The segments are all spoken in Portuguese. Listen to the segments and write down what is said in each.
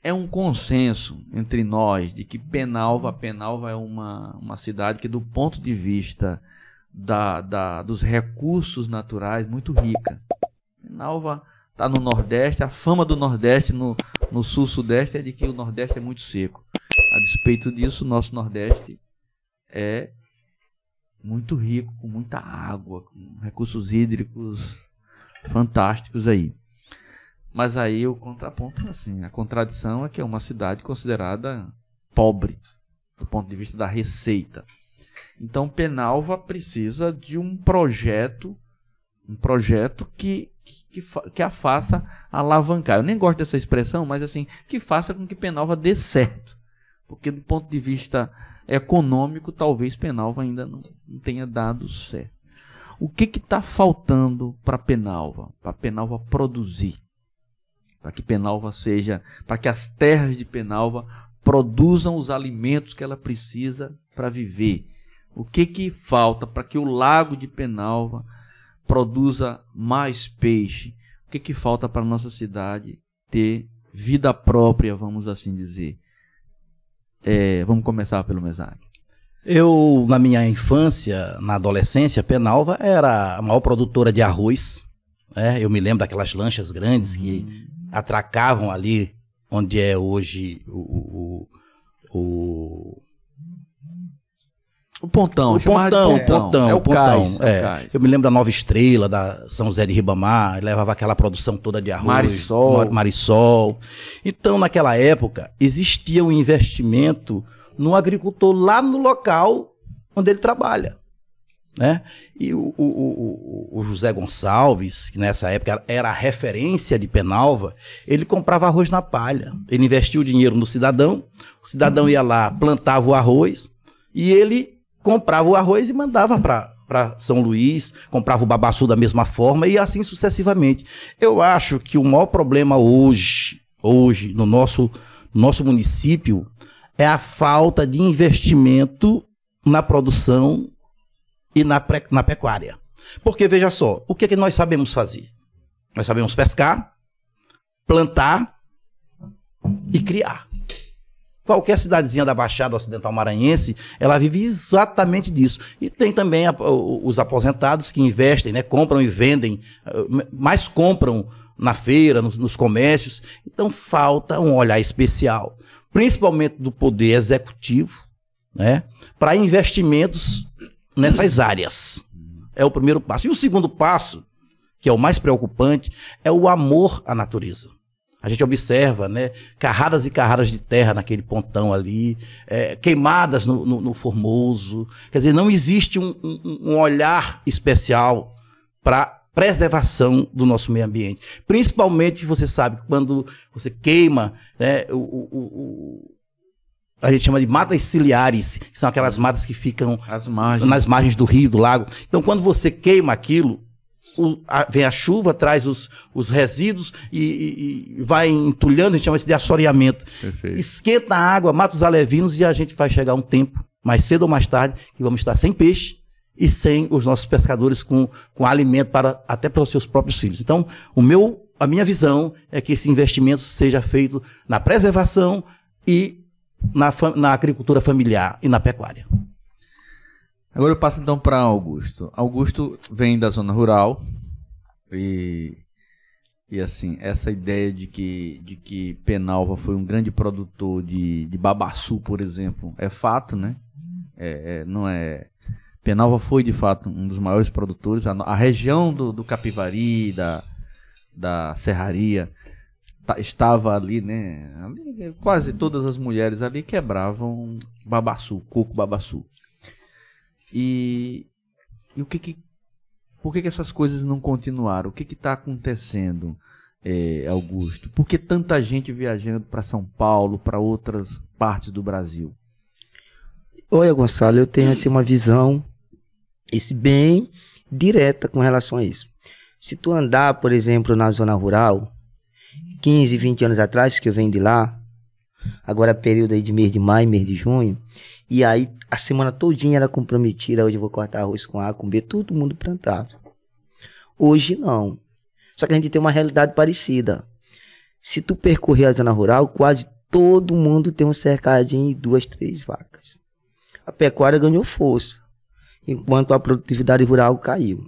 É um consenso entre nós de que Penalva é uma cidade que, do ponto de vista dos recursos naturais, muito rica. Penalva está no Nordeste, a fama do Nordeste no Sul-Sudeste é de que o Nordeste é muito seco. A despeito disso, o nosso Nordeste é muito rico, com muita água, com recursos hídricos fantásticos aí. Mas aí o contraponto, assim, a contradição é que é uma cidade considerada pobre do ponto de vista da receita. Então Penalva precisa de um projeto que a faça alavancar. Eu nem gosto dessa expressão, mas assim, que faça com que Penalva dê certo. Porque do ponto de vista econômico, talvez Penalva ainda não tenha dado certo. O que está faltando para Penalva produzir? Para que Penalva para que as terras de Penalva produzam os alimentos que ela precisa para viver. O que falta para que o lago de Penalva produza mais peixe? O que falta para a nossa cidade ter vida própria, vamos assim dizer? Vamos começar pelo Mesaque. Eu, na minha infância, na adolescência, Penalva era a maior produtora de arroz. Eu me lembro daquelas lanchas grandes que atracavam ali onde é hoje o Pontão. O Pontão. É o cais. Eu me lembro da Nova Estrela, da São José de Ribamar, levava aquela produção toda de arroz. Marisol. Então, naquela época, existia um investimento no agricultor lá no local onde ele trabalha. Né? E o José Gonçalves, que nessa época era a referência de Penalva, ele comprava arroz na palha. Ele investia o dinheiro no cidadão, o cidadão ia lá, plantava o arroz e ele comprava o arroz e mandava para São Luís, comprava o babaçu da mesma forma e assim sucessivamente. Eu acho que o maior problema hoje no nosso município é a falta de investimento na produção e na pecuária. Porque, veja só, o que nós sabemos fazer? Nós sabemos pescar, plantar e criar. Qualquer cidadezinha da Baixada Ocidental Maranhense, ela vive exatamente disso. E tem também os aposentados que investem, né, compram e vendem, mas compram na feira, nos comércios. Então falta um olhar especial, principalmente do poder executivo, né, para investimentos nessas áreas. É o primeiro passo. E o segundo passo, que é o mais preocupante, é o amor à natureza. A gente observa, né, carradas e carradas de terra naquele pontão ali, queimadas no Formoso. Quer dizer, não existe um olhar especial para preservação do nosso meio ambiente. Principalmente, você sabe, quando você queima, né, a gente chama de matas ciliares, que são aquelas matas que ficam nas margens do rio, do lago. Então, quando você queima aquilo, vem a chuva, traz os resíduos e vai entulhando, a gente chama isso de assoreamento. Perfeito. Esquenta a água, mata os alevinos e a gente vai chegar um tempo, mais cedo ou mais tarde, que vamos estar sem peixe e sem os nossos pescadores com alimento até para os seus próprios filhos. Então, a minha visão é que esse investimento seja feito na preservação e na agricultura familiar e na pecuária. Agora eu passo então para Augusto. Augusto vem da zona rural e assim, essa ideia de que Penalva foi um grande produtor de babaçu, por exemplo, é fato, né? Não é... Penalva foi de fato um dos maiores produtores. A região do Capivari, da Serraria, estava ali, né? Ali, quase todas as mulheres ali quebravam babaçu, coco babaçu. E por que essas coisas não continuaram? O que está acontecendo, Augusto? Por que tanta gente viajando para São Paulo, para outras partes do Brasil? Olha, Gonçalo, eu tenho assim, uma visão bem direta com relação a isso. Se tu andar, por exemplo, na zona rural, 15, 20 anos atrás, que eu venho de lá, agora é período aí de mês de maio, mês de junho, e aí a semana todinha era comprometida, hoje eu vou cortar arroz com A, com B, todo mundo plantava. Hoje não. Só que a gente tem uma realidade parecida. Se tu percorrer a zona rural, quase todo mundo tem um cercadinho e 2, 3 vacas. A pecuária ganhou força, enquanto a produtividade rural caiu.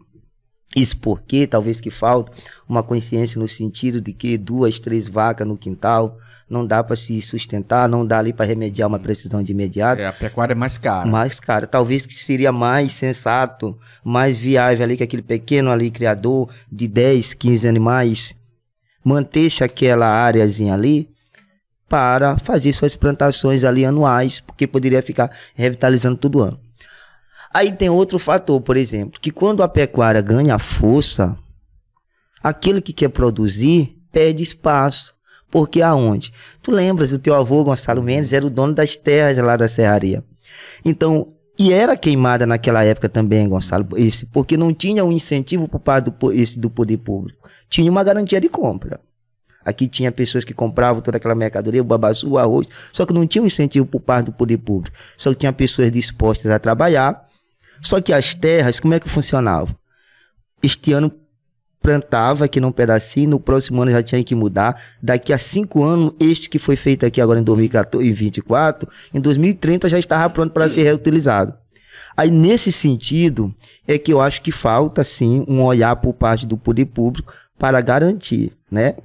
Isso porque, talvez que falta uma consciência no sentido de que 2, 3 vacas no quintal não dá para se sustentar, não dá ali para remediar uma precisão de imediato. A pecuária é mais cara. Mais cara. Talvez que seria mais sensato, mais viável ali que aquele pequeno ali criador de 10, 15 animais mantesse aquela áreazinha ali para fazer suas plantações ali anuais, porque poderia ficar revitalizando todo ano. Aí tem outro fator, por exemplo, que quando a pecuária ganha força, aquele que quer produzir perde espaço. Porque aonde? Tu lembras, o teu avô, Gonçalo Mendes, era o dono das terras lá da serraria. Então, e era queimada naquela época também, Gonçalo, porque não tinha um incentivo por parte do poder público. Tinha uma garantia de compra. Aqui tinha pessoas que compravam toda aquela mercadoria, o babaçu, o arroz, só que não tinha um incentivo por parte do poder público. Só que tinha pessoas dispostas a trabalhar. Só que as terras, como é que funcionavam? Este ano plantava aqui num pedacinho, no próximo ano já tinha que mudar. Daqui a 5 anos, este que foi feito aqui agora em 2024, em 2030 já estava pronto para ser reutilizado. Aí, nesse sentido, é que eu acho que falta, sim, um olhar por parte do poder público para garantir, né,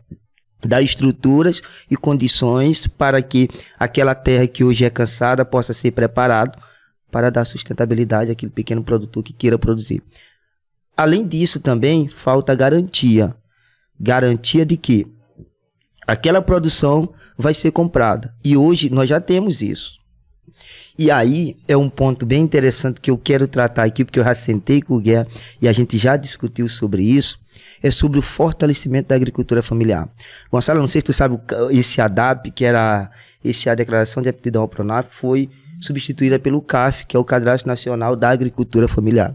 dar estruturas e condições para que aquela terra que hoje é cansada possa ser preparada para dar sustentabilidade àquele pequeno produtor que queira produzir. Além disso, também falta garantia. Garantia de que aquela produção vai ser comprada. E hoje nós já temos isso. E aí é um ponto bem interessante que eu quero tratar aqui, porque eu já sentei com o Guerra e a gente já discutiu sobre isso, é sobre o fortalecimento da agricultura familiar. Gonçalo, não sei se tu sabe, esse ADAP, que era a Declaração de Aptidão ao Pronaf, foi substituída pelo CAF, que é o Cadastro Nacional da Agricultura Familiar.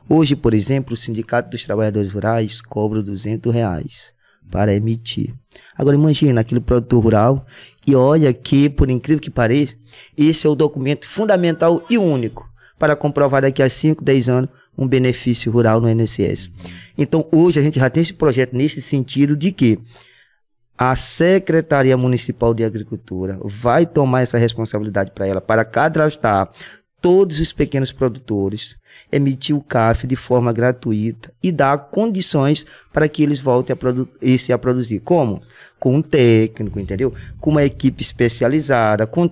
Hoje, por exemplo, o Sindicato dos Trabalhadores Rurais cobra R$200 para emitir. Agora imagina aquele produtor rural e olha que, por incrível que pareça, esse é o documento fundamental e único para comprovar daqui a 5, 10 anos um benefício rural no INSS. Então hoje a gente já tem esse projeto nesse sentido de que a Secretaria Municipal de Agricultura vai tomar essa responsabilidade para ela, para cadastrar todos os pequenos produtores, emitir o CAF de forma gratuita e dar condições para que eles voltem a produzir. Como? Com um técnico, entendeu? Com uma equipe especializada, com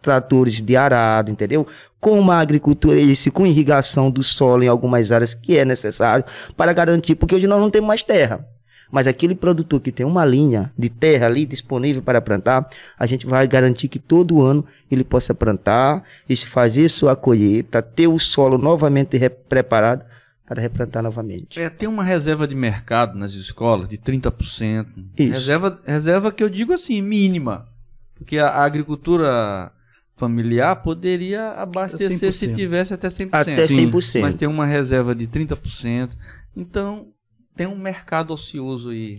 tratores de arado, entendeu? Com uma agricultura, com irrigação do solo em algumas áreas que é necessário para garantir, porque hoje nós não temos mais terra. Mas aquele produtor que tem uma linha de terra ali disponível para plantar, a gente vai garantir que todo ano ele possa plantar, e fazer sua colheita, ter o solo novamente preparado para replantar novamente. Tem uma reserva de mercado nas escolas de 30%. Isso. Reserva que eu digo assim, mínima. Porque a agricultura familiar poderia abastecer 100%. Se tivesse até 100%. Até 100%. Mas tem uma reserva de 30%. Então tem um mercado ocioso aí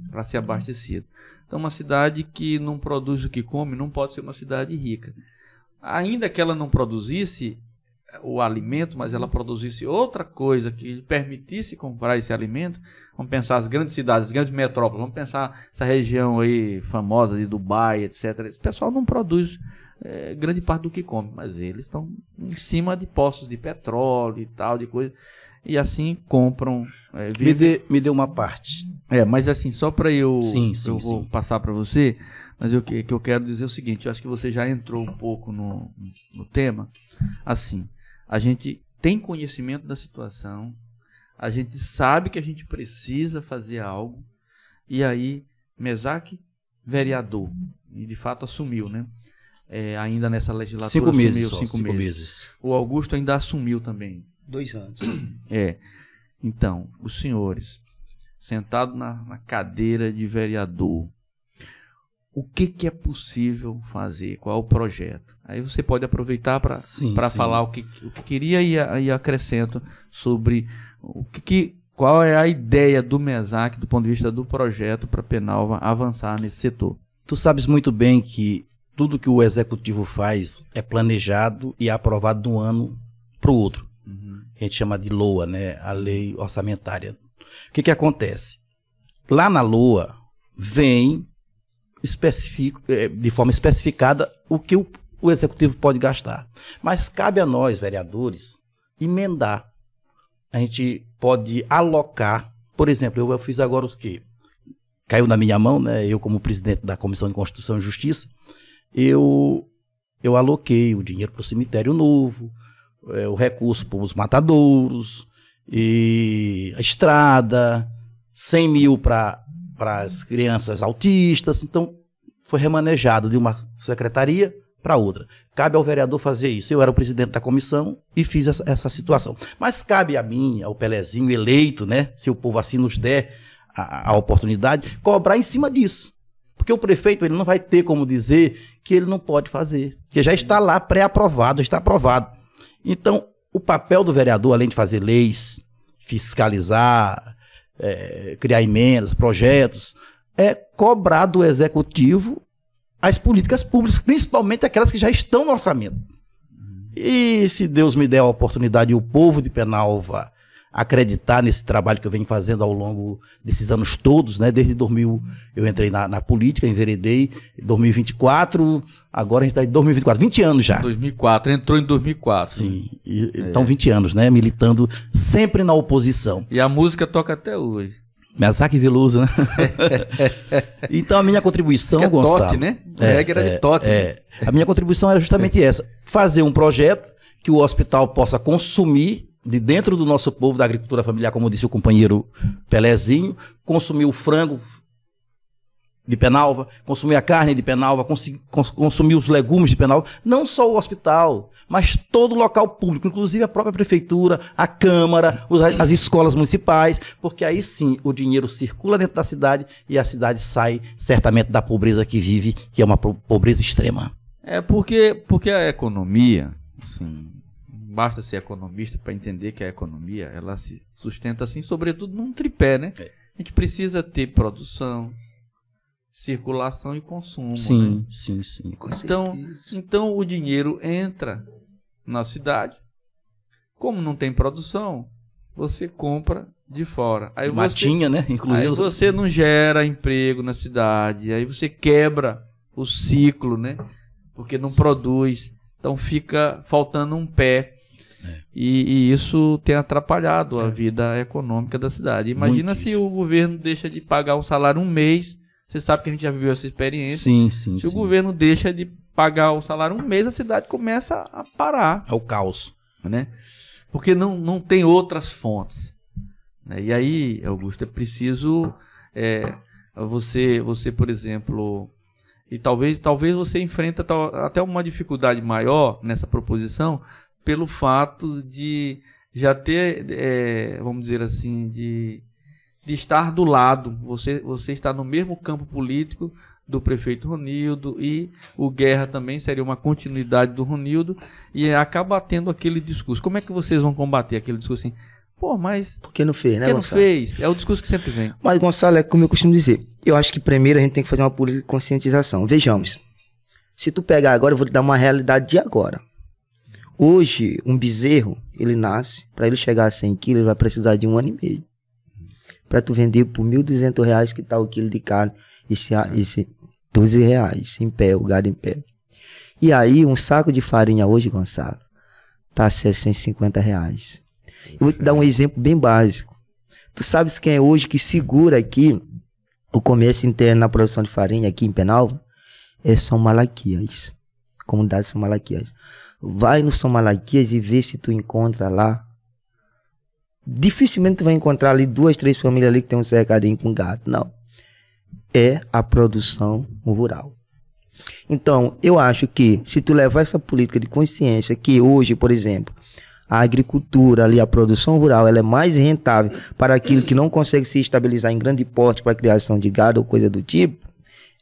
para ser abastecido. Então, uma cidade que não produz o que come não pode ser uma cidade rica. Ainda que ela não produzisse o alimento, mas ela produzisse outra coisa que permitisse comprar esse alimento. Vamos pensar as grandes cidades, as grandes metrópoles. Vamos pensar essa região aí famosa de Dubai, etc. Esse pessoal não produz grande parte do que come, mas eles estão em cima de poços de petróleo e tal, de coisa. E assim compram. Me dê uma parte. Mas assim, só para eu vou passar para você, mas o que eu quero dizer é o seguinte: eu acho que você já entrou um pouco no tema. Assim, a gente tem conhecimento da situação, a gente sabe que a gente precisa fazer algo, e aí Mesaque, vereador, e de fato assumiu, né? Ainda nessa legislatura. 5 meses. 5 meses. O Augusto ainda assumiu também. 2 anos. Então, os senhores, sentados na cadeira de vereador, o que é possível fazer? Qual é o projeto? Aí você pode aproveitar para falar o que queria e acrescento sobre qual é a ideia do Mesaque do ponto de vista do projeto para Penalva avançar nesse setor. Tu sabes muito bem que tudo que o executivo faz é planejado e aprovado de um ano para o outro. A gente chama de LOA, né? A lei orçamentária. O que acontece? Lá na LOA vem de forma especificada o que o executivo pode gastar. Mas cabe a nós, vereadores, emendar. A gente pode alocar, por exemplo, eu fiz agora o quê? Caiu na minha mão, né? Eu como presidente da Comissão de Constituição e Justiça, eu aloquei o dinheiro para o cemitério novo, o recurso para os matadouros, e a estrada, 100 mil para as crianças autistas. Então, foi remanejado de uma secretaria para outra. Cabe ao vereador fazer isso. Eu era o presidente da comissão e fiz essa situação. Mas cabe a mim, ao Pelezinho eleito, né? Se o povo assim nos der a oportunidade, cobrar em cima disso. Porque o prefeito ele não vai ter como dizer que ele não pode fazer. Porque já está lá pré-aprovado, já está aprovado. Então, o papel do vereador, além de fazer leis, fiscalizar, criar emendas, projetos, é cobrar do executivo as políticas públicas, principalmente aquelas que já estão no orçamento. E se Deus me der a oportunidade e o povo de Penalva acreditar nesse trabalho que eu venho fazendo ao longo desses anos todos, né? Desde 2000 eu entrei na política, enveredei, 2024, agora a gente está em 2024, 20 anos já. 2004, entrou em 2004. Sim, então 20 anos, né? Militando sempre na oposição. E a música toca até hoje. Mesaque Veloso, né? Então a minha contribuição, que Gonçalo... Tote, né? A regra era de Tote. A minha contribuição era justamente essa, fazer um projeto que o hospital possa consumir de dentro do nosso povo da agricultura familiar, como disse o companheiro Pelezinho, consumir o frango de Penalva, consumir a carne de Penalva, consumir os legumes de Penalva, não só o hospital, mas todo o local público, inclusive a própria prefeitura, a Câmara, as escolas municipais, porque aí sim o dinheiro circula dentro da cidade e a cidade sai certamente da pobreza que vive, que é uma pobreza extrema. Porque a economia, assim, basta ser economista para entender que a economia ela se sustenta assim, sobretudo num tripé, né? A gente precisa ter produção, circulação e consumo. Sim, né? sim. Então o dinheiro entra na cidade. Como não tem produção, você compra de fora. Aí Matinha, né? Inclusive. Aí você não gera emprego na cidade. Aí você quebra o ciclo, né? Porque não produz. Então fica faltando um pé. E isso tem atrapalhado a vida econômica da cidade. Imagina se o governo deixa de pagar um salário um mês. Você sabe que a gente já viveu essa experiência. Sim. Se o governo deixa de pagar o salário um mês, a cidade começa a parar. É o caos. Né? Porque não tem outras fontes. Né? E aí, Augusto, é preciso você, por exemplo, e talvez você enfrenta até uma dificuldade maior nessa proposição pelo fato de já ter, vamos dizer assim, de estar do lado, você está no mesmo campo político do prefeito Ronildo, e o Guerra também seria uma continuidade do Ronildo, e acaba tendo aquele discurso. Como é que vocês vão combater aquele discurso assim? Pô, mas... Por que não fez, né, Gonçalo? Por que não fez? É o discurso que sempre vem. Mas, Gonçalo, é como eu costumo dizer, eu acho que primeiro a gente tem que fazer uma política de conscientização. Vejamos, se tu pegar agora, eu vou te dar uma realidade de agora. Hoje, um bezerro, ele nasce, para ele chegar a 100 quilos, ele vai precisar de 1 ano e meio. Para tu vender por R$1.200 que tá o quilo de carne, esse R$12 em pé, o gado em pé. E aí, um saco de farinha hoje, Gonçalo, tá R$650. Eu vou te dar um exemplo bem básico. Tu sabes quem é hoje que segura aqui o comércio interno na produção de farinha aqui em Penalva? É São Malaquias, comunidade São Malaquias. Vai no São Malaquias e vê se tu encontra lá. Dificilmente tu vai encontrar ali 2, 3 famílias ali que tem um cercadinho com gato. Não. É a produção rural. Então, eu acho que se tu levar essa política de consciência, que hoje, por exemplo, a agricultura ali, a produção rural, ela é mais rentável para aquilo que não consegue se estabilizar em grande porte para a criação de gado ou coisa do tipo,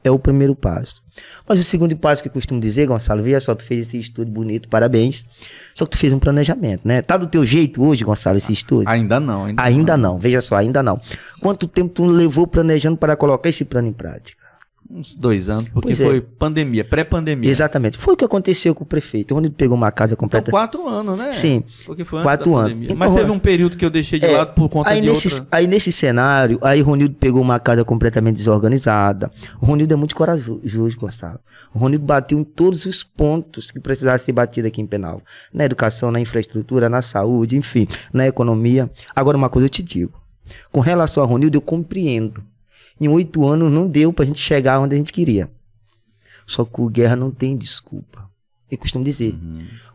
é o primeiro passo. Mas o segundo passo que eu costumo dizer, Gonçalo, veja só, tu fez esse estudo bonito, parabéns. Só que tu fez um planejamento, né? Tá do teu jeito hoje, Gonçalo, esse estudo? Ainda não. Ainda não, veja só, ainda não. Quanto tempo tu levou planejando para colocar esse plano em prática? Uns 2 anos, porque foi pandemia, pré-pandemia. Exatamente. Foi o que aconteceu com o prefeito. O Ronildo pegou uma casa completa. Então, 4 anos, né? Sim. Porque foi antes 4 da anos. pandemia. Mas teve um período que eu deixei de lado por conta de outra... Aí nesse cenário, aí o Ronildo pegou uma casa completamente desorganizada. O Ronildo é muito corajoso, Gustavo. O Ronildo bateu em todos os pontos que precisasse ser batido aqui em Penalva. Na educação, na infraestrutura, na saúde, enfim, na economia. Agora, uma coisa eu te digo. Com relação ao Ronildo, eu compreendo. Em 8 anos não deu pra gente chegar onde a gente queria. Só que o Guerra não tem desculpa. Eu costumo dizer.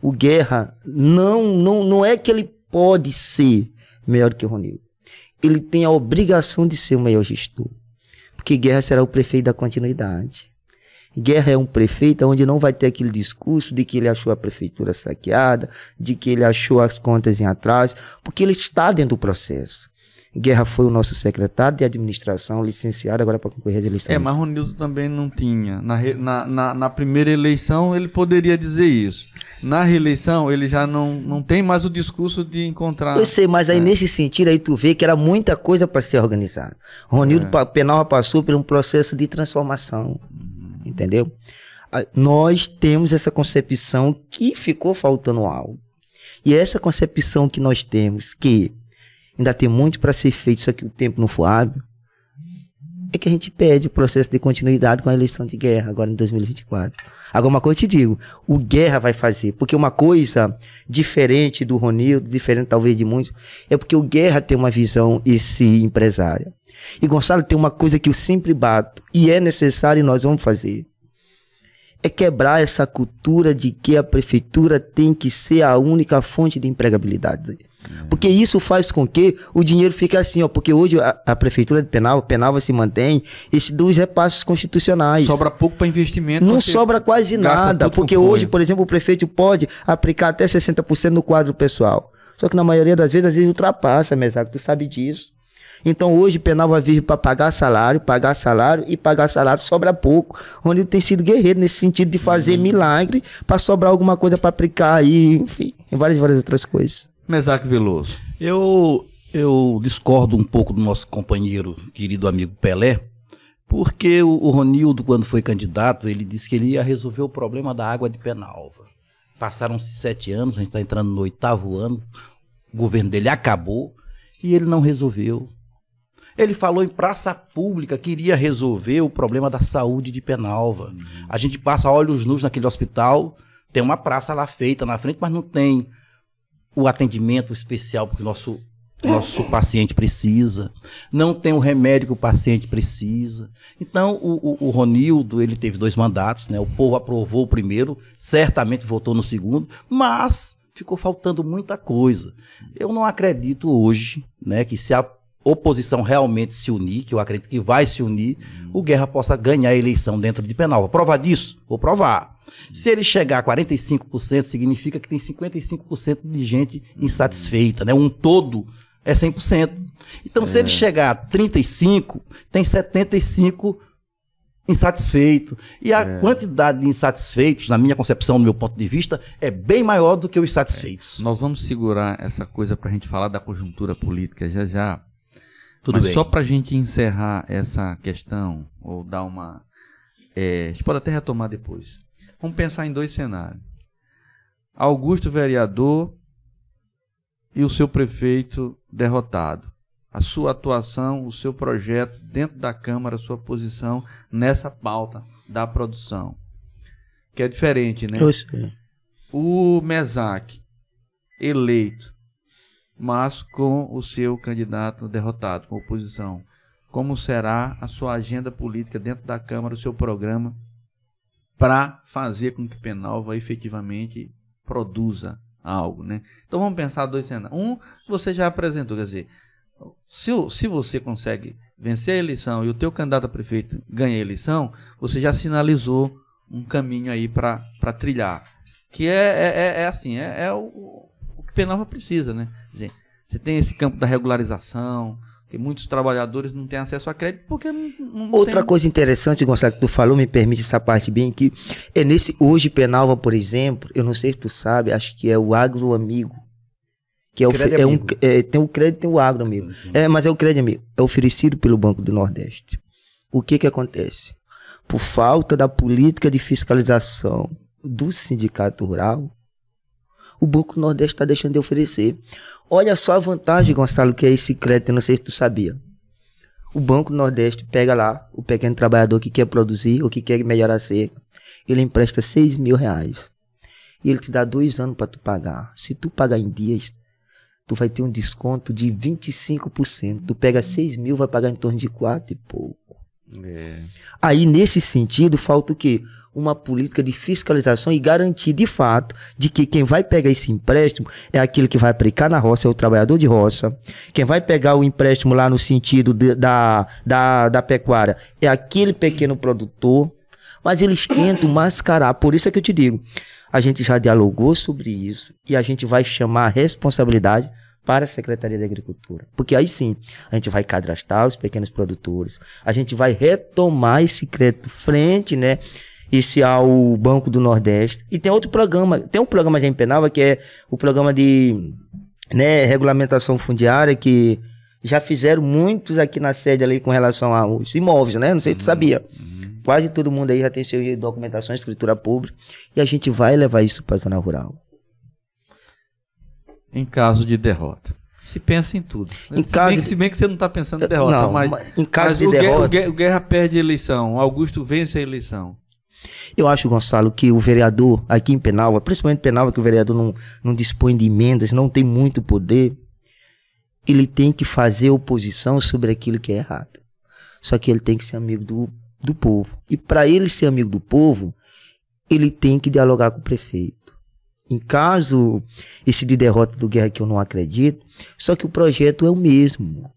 O Guerra não é que ele pode ser melhor que o Ronildo. Ele tem a obrigação de ser o melhor gestor. Porque Guerra será o prefeito da continuidade. Guerra é um prefeito onde não vai ter aquele discurso de que ele achou a prefeitura saqueada, de que ele achou as contas em atraso, porque ele está dentro do processo. Guerra foi o nosso secretário de administração, licenciado agora para concorrer às eleições. Mas o Ronildo também não tinha. Na primeira eleição ele poderia dizer isso. Na reeleição ele já não tem mais o discurso de encontrar... Eu sei, mas aí nesse sentido aí tu vê que era muita coisa para ser organizada. Ronildo Penalva passou por um processo de transformação, entendeu? Nós temos essa concepção que ficou faltando algo. E essa concepção que nós temos, que ainda tem muito para ser feito, só que o tempo não for hábil, é que a gente pede o processo de continuidade com a eleição de Guerra, agora em 2024. Agora, uma coisa eu te digo, o Guerra vai fazer, porque uma coisa diferente do Ronildo, diferente talvez de muitos, é porque o Guerra tem uma visão esse empresária. E Gonçalo tem uma coisa que eu sempre bato, e é necessário e nós vamos fazer. É quebrar essa cultura de que a prefeitura tem que ser a única fonte de empregabilidade. Porque isso faz com que o dinheiro fique assim, ó. Porque hoje a prefeitura de Penalva se mantém esses 2 repasses constitucionais. Sobra pouco para investimento. Não sobra quase nada. Porque hoje, por exemplo, o prefeito pode aplicar até 60% no quadro pessoal. Só que na maioria das vezes, às vezes ultrapassa, Mesaque, tu sabe disso. Então hoje Penalva vive para pagar salário, sobra pouco. Ronildo tem sido guerreiro nesse sentido de fazer milagre para sobrar alguma coisa para aplicar aí, enfim, em várias outras coisas. Mesaque Veloso. Eu discordo um pouco do nosso companheiro, querido amigo Pelé, porque o Ronildo, quando foi candidato, ele disse que ele ia resolver o problema da água de Penalva. Passaram-se 7 anos, a gente está entrando no 8º ano, o governo dele acabou e ele não resolveu. Ele falou em praça pública que iria resolver o problema da saúde de Penalva. A gente passa olhos nus naquele hospital, tem uma praça lá feita na frente, mas não tem o atendimento especial porque o nosso paciente precisa, não tem o remédio que o paciente precisa. Então, o Ronildo, ele teve 2 mandatos, né? O povo aprovou o primeiro, certamente votou no segundo, mas ficou faltando muita coisa. Eu não acredito hoje, né, que se a oposição realmente se unir, que eu acredito que vai se unir, o Guerra possa ganhar a eleição dentro de Penalva. Provar disso? Vou provar. Se ele chegar a 45%, significa que tem 55% de gente insatisfeita, né? Um todo é 100%. Então, se ele chegar a 35%, tem 75% insatisfeito. E a quantidade de insatisfeitos, na minha concepção, no meu ponto de vista, é bem maior do que os satisfeitos. Nós vamos segurar essa coisa para a gente falar da conjuntura política já. Tudo bem. Só para a gente encerrar essa questão, ou dar uma... a gente pode até retomar depois. Vamos pensar em 2 cenários. Augusto vereador e o seu prefeito derrotado. A sua atuação, o seu projeto dentro da Câmara, a sua posição nessa pauta da produção. Que é diferente, né? Eu sei. O Mesaque eleito, mas com o seu candidato derrotado, com oposição. Como será a sua agenda política dentro da Câmara, o seu programa, para fazer com que Penalva efetivamente produza algo, né? Então vamos pensar 2 cenários. Um, você já apresentou, quer dizer, se você consegue vencer a eleição e o teu candidato a prefeito ganha a eleição, você já sinalizou um caminho aí para trilhar. Que é assim, o que Penalva precisa, né? Quer dizer, você tem esse campo da regularização, que muitos trabalhadores não têm acesso a crédito porque não Outra tem... coisa interessante, Gonçalo, que tu falou, me permite essa parte bem aqui, é hoje Penalva, por exemplo, eu não sei se tu sabe, acho que é o Agro Amigo, que tem o crédito e tem o Agro Amigo. Mas é o crédito amigo, é oferecido pelo Banco do Nordeste. O que acontece? por falta da política de fiscalização do Sindicato Rural, o Banco do Nordeste está deixando de oferecer. Olha só a vantagem, Gonçalo, que é esse crédito, não sei se tu sabia. O Banco do Nordeste pega lá o pequeno trabalhador que quer produzir ou que quer melhorar a seca, ele empresta R$6.000 e ele te dá 2 anos para tu pagar. Se tu pagar em dias, tu vai ter um desconto de 25%. Tu pega 6 mil, vai pagar em torno de 4 e pouco. Aí, nesse sentido, falta o quê? Uma política de fiscalização e garantir, de fato, de que quem vai pegar esse empréstimo é aquele que vai aplicar na roça, é o trabalhador de roça. Quem vai pegar o empréstimo lá no sentido da pecuária é aquele pequeno produtor. Mas eles tentam mascarar. Por isso é que eu te digo, a gente já dialogou sobre isso e a gente vai chamar a responsabilidade para a Secretaria da Agricultura. Porque aí sim, a gente vai cadastrar os pequenos produtores, a gente vai retomar esse crédito frente, né, esse ao Banco do Nordeste. E tem outro programa, tem um programa já em Penalva, que é o programa de, né, regulamentação fundiária, que já fizeram muitos aqui na sede ali com relação aos imóveis, né? Não sei se tu sabia. Quase todo mundo aí já tem sua documentação, escritura pública, e a gente vai levar isso para a zona rural. Em caso de derrota. Se pensa em tudo. Se bem que você não está pensando em derrota, não, mas em caso de derrota... O Guerra perde a eleição, o Augusto vence a eleição. Eu acho, Gonçalo, que o vereador aqui em Penalva, principalmente em Penalva, que o vereador não dispõe de emendas, não tem muito poder, ele tem que fazer oposição sobre aquilo que é errado. Só que ele tem que ser amigo do povo. E para ele ser amigo do povo, ele tem que dialogar com o prefeito. Em caso esse de derrota do Guerra, que eu não acredito, só que o projeto é o mesmo.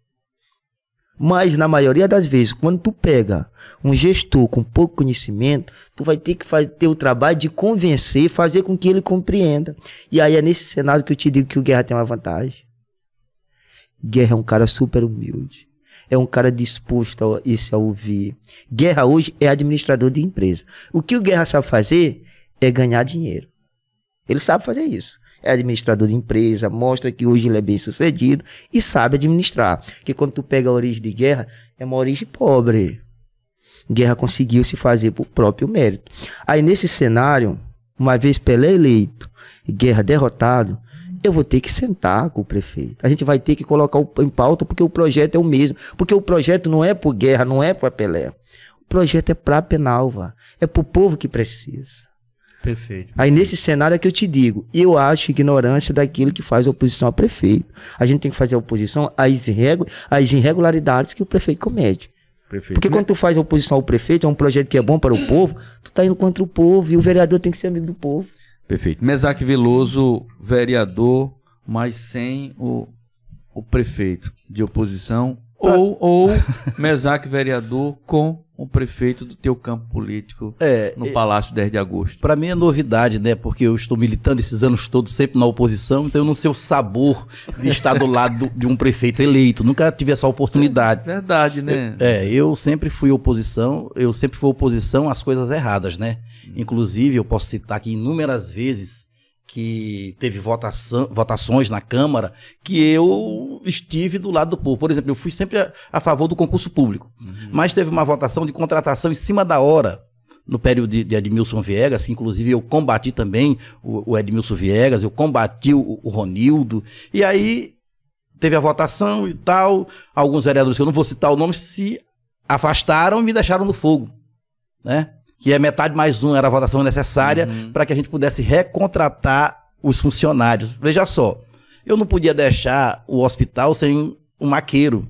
Mas na maioria das vezes, quando tu pega um gestor com pouco conhecimento, tu vai ter que ter o trabalho de convencer, fazer com que ele compreenda. E aí é nesse cenário que eu te digo que o Guerra tem uma vantagem. Guerra é um cara super humilde. É um cara disposto a ouvir. Guerra hoje é administrador de empresa. O que o Guerra sabe fazer é ganhar dinheiro. Ele sabe fazer isso. É administrador de empresa, mostra que hoje ele é bem sucedido e sabe administrar. Porque quando tu pega a origem de Guerra, é uma origem pobre. Guerra conseguiu se fazer por próprio mérito. Aí nesse cenário, uma vez Pelé eleito e Guerra derrotado, eu vou ter que sentar com o prefeito. A gente vai ter que colocar em pauta porque o projeto é o mesmo. Porque o projeto não é por Guerra, não é para Pelé. O projeto é para Penalva. É para o povo que precisa. Perfeito. Aí nesse cenário é que eu te digo, eu acho ignorância daquilo que faz oposição ao prefeito. A gente tem que fazer oposição às irregularidades que o prefeito comete. Perfeito. Porque quando tu faz oposição ao prefeito, é um projeto que é bom para o povo, tu tá indo contra o povo e o vereador tem que ser amigo do povo. Perfeito. Mesaque Veloso, vereador, mas sem o prefeito de oposição, ou Mesaque vereador com o prefeito do teu campo político no Palácio 10 de agosto. Para mim é novidade, né? Porque eu estou militando esses anos todos sempre na oposição, então eu não sei o sabor de estar do lado de um prefeito eleito. Nunca tive essa oportunidade. Verdade, né? Eu sempre fui oposição, às coisas erradas, né? Inclusive, eu posso citar aqui inúmeras vezes que teve votações na Câmara que eu estive do lado do povo. Por exemplo, eu fui sempre a favor do concurso público, mas teve uma votação de contratação em cima da hora no período de Edmilson Viegas, que inclusive eu combati também o Edmilson Viegas, eu combati o Ronildo, e aí teve a votação e tal, alguns vereadores que eu não vou citar o nome se afastaram e me deixaram no fogo, né? Que é metade mais um, era a votação necessária para que a gente pudesse recontratar os funcionários. Veja só, eu não podia deixar o hospital sem um maqueiro.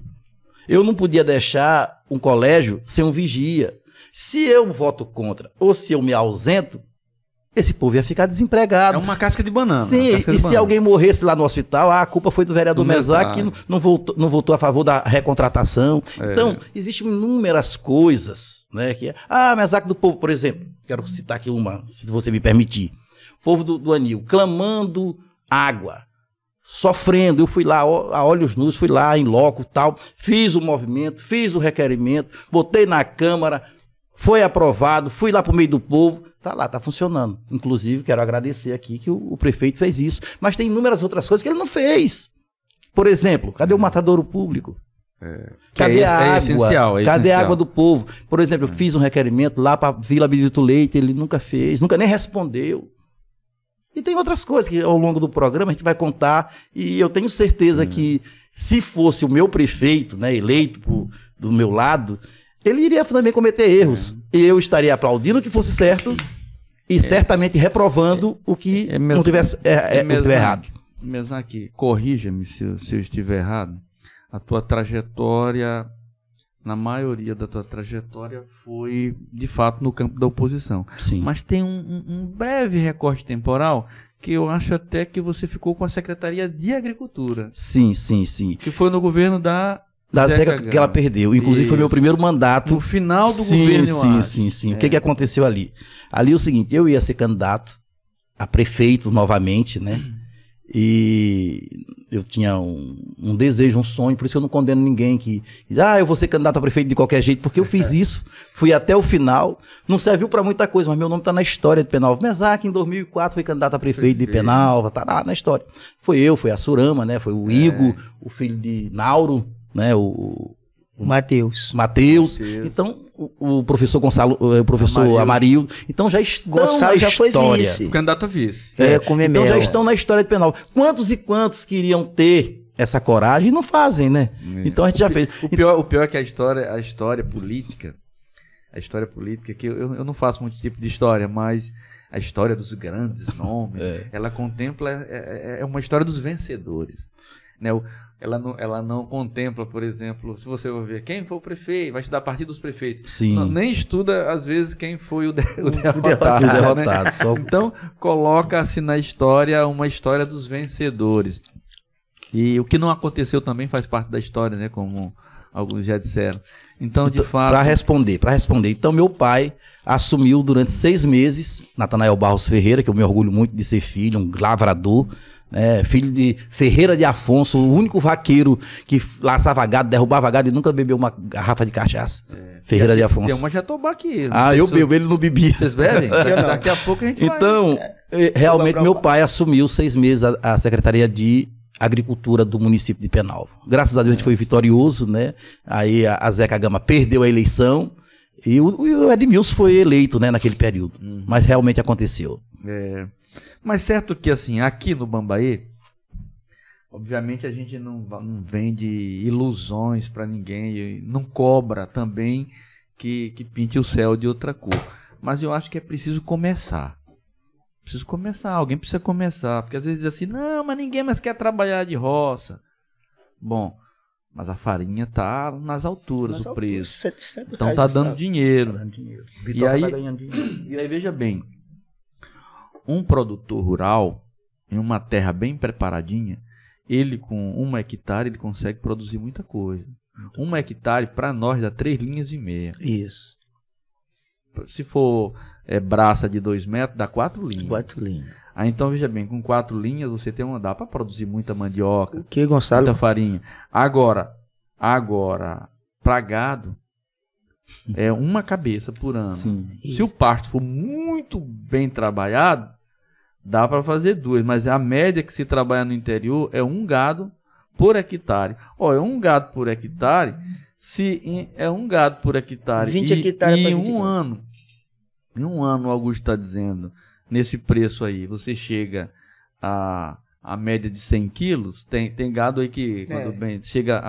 Eu não podia deixar um colégio sem um vigia. Se eu voto contra ou se eu me ausento, esse povo ia ficar desempregado. É uma casca de banana. Sim, e se alguém morresse lá no hospital, a culpa foi do vereador Mesaque, que não votou a favor da recontratação. Então, existem inúmeras coisas, né? Mesaque do povo, por exemplo, quero citar aqui uma, se você me permitir. O povo do Anil, clamando água, sofrendo. Eu fui lá, a olhos nus, fui lá em loco, tal, fiz o movimento, fiz o requerimento, botei na Câmara, foi aprovado, fui lá para o meio do povo, tá lá, tá funcionando. Inclusive, quero agradecer aqui que o prefeito fez isso. Mas tem inúmeras outras coisas que ele não fez. Por exemplo, cadê o matadouro público? Cadê a água? Essencial, Cadê a água do povo? Por exemplo, eu fiz um requerimento lá para Vila Benedito Leite, ele nunca fez, nunca nem respondeu. E tem outras coisas que ao longo do programa a gente vai contar, e eu tenho certeza que se fosse o meu prefeito, né, eleito do meu lado, ele iria também cometer erros. E eu estaria aplaudindo o que fosse certo e certamente reprovando o que não tivesse errado. Mesmo aqui, corrija-me se eu estiver errado. A tua trajetória, na maioria da tua trajetória, foi, de fato, no campo da oposição. Sim. Mas tem um breve recorte temporal que eu acho até que você ficou com a Secretaria de Agricultura. Sim. Que foi no governo da Zeca que ela perdeu. Inclusive, foi meu primeiro mandato. No final do governo, Sim. O que aconteceu ali? Ali é o seguinte, eu ia ser candidato a prefeito novamente, né? E eu tinha um desejo, um sonho, por isso que eu não condeno ninguém que eu vou ser candidato a prefeito de qualquer jeito, porque eu fiz isso, fui até o final, não serviu para muita coisa, mas meu nome está na história de Penalva. Mesaque, em 2004, foi candidato a prefeito de Penalva, tá lá na história. Foi eu, foi a Surama, né? Foi o Igor, o filho de Nauro, né? O Matheus. Então, o professor Gonçalo, o professor Amarildo. Então já estão na história. Foi vice. Candidato a vice. Então já estão na história de Penalva. Quantos e quantos queriam ter essa coragem e não fazem, né? Então a gente já fez. O pior é que a história política, que eu não faço muito tipo de história, mas a história dos grandes nomes, ela contempla, é uma história dos vencedores, né? Ela não contempla, por exemplo, se você vai ver quem foi o prefeito, vai estudar a partir dos prefeitos. Sim. Não, nem estuda, às vezes, quem foi o derrotado. Né? Então, coloca-se na história uma história dos vencedores. E o que não aconteceu também faz parte da história, né? Como alguns já disseram. Então, de fato... Para responder. Então, meu pai assumiu durante 6 meses, Natanael Barros Ferreira, que eu me orgulho muito de ser filho, um lavrador, filho de Ferreira de Afonso, o único vaqueiro que laçava gado, derrubava gado e nunca bebeu uma garrafa de cachaça. Ferreira de Afonso. Tem uma jatobá aqui. Eu bebo, ele não bebia. Vocês bebem? Daqui a pouco a gente vai. Então, realmente meu pai assumiu 6 meses a Secretaria de Agricultura do município de Penalva. Graças a Deus a gente foi vitorioso, né? Aí a Zeca Gama perdeu a eleição e o Edmilson foi eleito, né, naquele período. Mas realmente aconteceu. Mas certo que assim, aqui no Bambaê, obviamente a gente não vende ilusões para ninguém, não cobra também que pinte o céu de outra cor. Mas eu acho que é preciso começar. Alguém precisa começar, porque às vezes diz assim, não, mas ninguém mais quer trabalhar de roça. Bom, mas a farinha tá nas alturas, o preço. Então tá dando dinheiro. E aí veja bem, um produtor rural, em uma terra bem preparadinha, ele com 1 hectare, ele consegue produzir muita coisa. 1 hectare, para nós, dá 3,5 linhas. Isso. Se for braça de 2 metros, dá 4 linhas. 4 linhas. Aí então, veja bem, com 4 linhas, você dá para produzir muita mandioca, Gonçalo? Muita farinha. Agora, para gado, é 1 cabeça por ano. Sim. Se o pasto for muito bem trabalhado, dá para fazer 2, mas a média que se trabalha no interior é 1 gado por hectare. É 1 gado por hectare, é 1 gado por hectare 20 hectares em um ano. Em um ano, o Augusto está dizendo, nesse preço aí, você chega a média de 100 quilos, tem gado aí que chega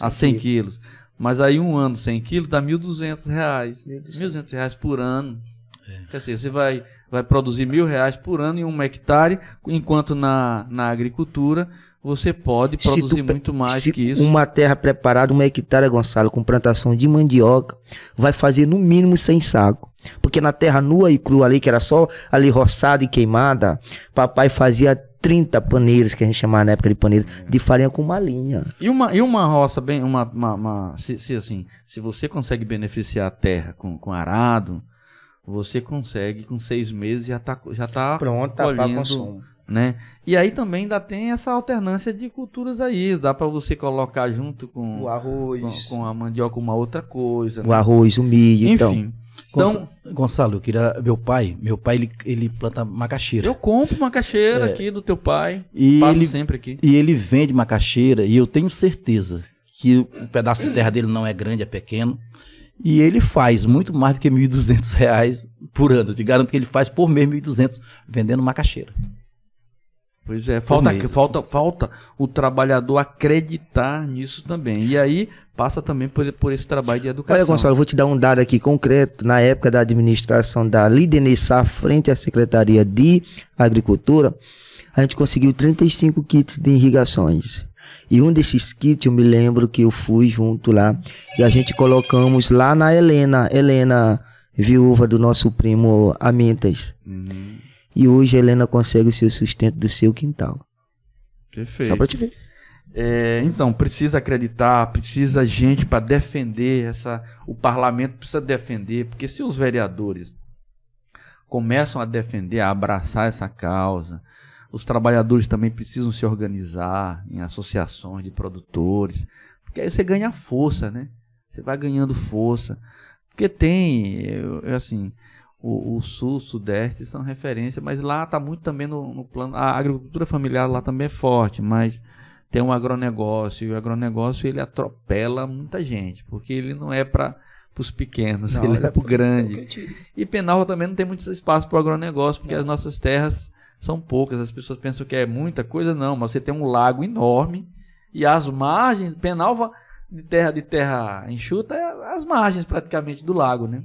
a 100 quilos. Mas aí um ano 100 quilos dá R$1.200. R$1.200 por ano. Quer dizer, você vai produzir R$1.000 por ano em 1 hectare, enquanto na agricultura você pode produzir muito mais que isso. Uma terra preparada, 1 hectare, Gonçalo, com plantação de mandioca, vai fazer no mínimo 100 sacos. Porque na terra nua e crua ali, que era só ali roçada e queimada, papai fazia 30 paneiras, que a gente chamava na época de paneiras, de farinha com malinha. E uma roça bem, se você consegue beneficiar a terra com arado, você consegue com 6 meses já tá pronta para consumo, né? E aí também ainda tem essa alternância de culturas aí, dá para você colocar junto com o arroz, com a mandioca uma outra coisa, o arroz, o milho, enfim. Então, Gonçalo, eu queria meu pai ele planta macaxeira. Eu compro macaxeira aqui do teu pai, e passo sempre aqui. E ele vende macaxeira e eu tenho certeza que o pedaço de terra dele não é grande, é pequeno. E ele faz muito mais do que R$ 1.200 por ano. Eu te garanto que ele faz por mês R$ 1.200 vendendo macaxeira. Pois é, falta o trabalhador acreditar nisso também. E aí passa também por esse trabalho de educação. Olha, Gonçalo, eu vou te dar um dado aqui concreto. Na época da administração da Lidenessar, frente à Secretaria de Agricultura, a gente conseguiu 35 kits de irrigações. E um desses kits, eu me lembro que eu fui junto lá, e a gente colocamos lá na Helena, viúva do nosso primo Amintas. E hoje a Helena consegue o seu sustento do seu quintal. Perfeito. Só para te ver. Então, precisa acreditar, precisa gente para defender o parlamento precisa defender, porque se os vereadores começam a defender, a abraçar essa causa, os trabalhadores também precisam se organizar em associações de produtores, porque aí você ganha força, né? Você vai ganhando força, porque tem, assim, o sul, sudeste são referência, mas lá está muito também no plano, a agricultura familiar lá também é forte, mas tem um agronegócio, e o agronegócio ele atropela muita gente, porque ele não é para os pequenos, não, ele é para o grande. E Penalva também não tem muito espaço para o agronegócio, porque as nossas terras são poucas, as pessoas pensam que é muita coisa, não, mas você tem um lago enorme, e as margens, Penalva de terra enxuta, é as margens praticamente do lago, né?